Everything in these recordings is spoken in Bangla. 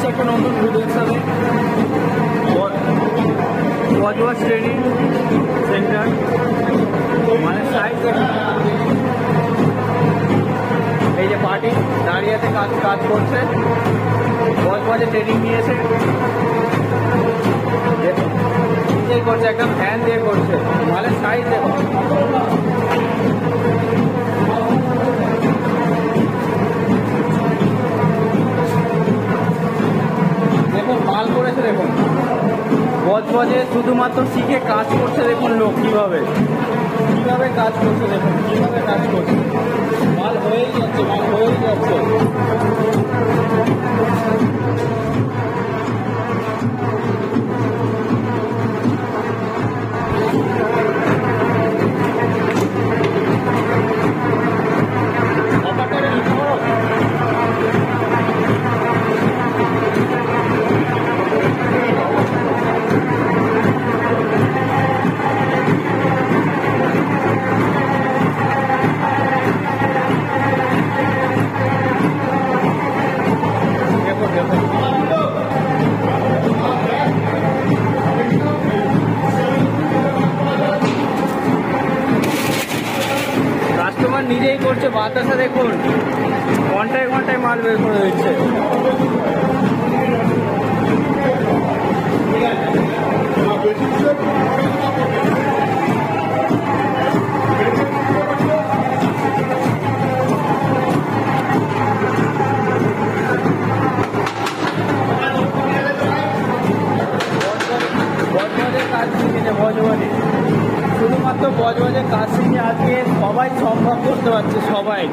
একটা নতুন ভিডিও হিসাবে ওয়াজ ট্রেনিং সেন্টার মানে সাইড এই যে পার্টি দাঁড়িয়েতে কাজ করছে ওয়াজে ট্রেনিং নিয়েছে নিজেই করছে একদম ফ্যান দিয়ে করছে মালের সাইজ দেখো দেখুন মাল করেছে দেখুন বজবজে শুধুমাত্র শিখে কাজ করছে দেখুন লোক কিভাবে কাজ করছে দেখুন কিভাবে কাজ করছে মাল হয়েই যাচ্ছে কাস্টমার নিজেই করছে বাতাসা দেখুন ঘন্টায় ঘন্টায় মাল বের করে দিচ্ছে শুধুমাত্র বজবজের কাজ শিখে আজকে সবাই সম্ভব করতে পারছে সবাই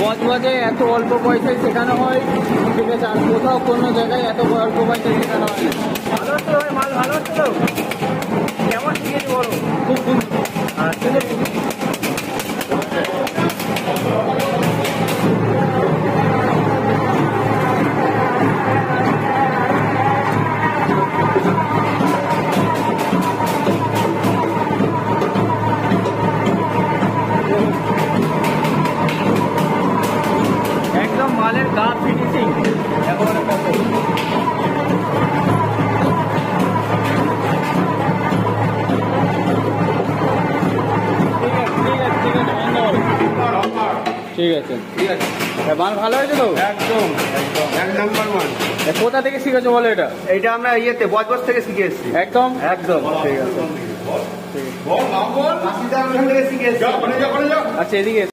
বজবজে এত অল্প পয়সায় শেখানো হয় ঠিক আছে আর কোথাও কোনো জায়গায় এত অল্প পয়সায় শেখানো হয় ভালো হচ্ছে ভাই মাল ভালো হচ্ছে তো কেমন শিখেছি বলো খুব সুন্দর একদম মালের গা ফিনিশিং একেবারে ঠিক আছে মাল ভালো হয়েছে তো একদম এক নাম্বার ওয়ান। কোথা থেকে শিখেছো বলো এটা আমরা ইয়েতে বজবজ থেকে শিখে এসেছি। একদম ঠিক আছে আচ্ছা এদিকে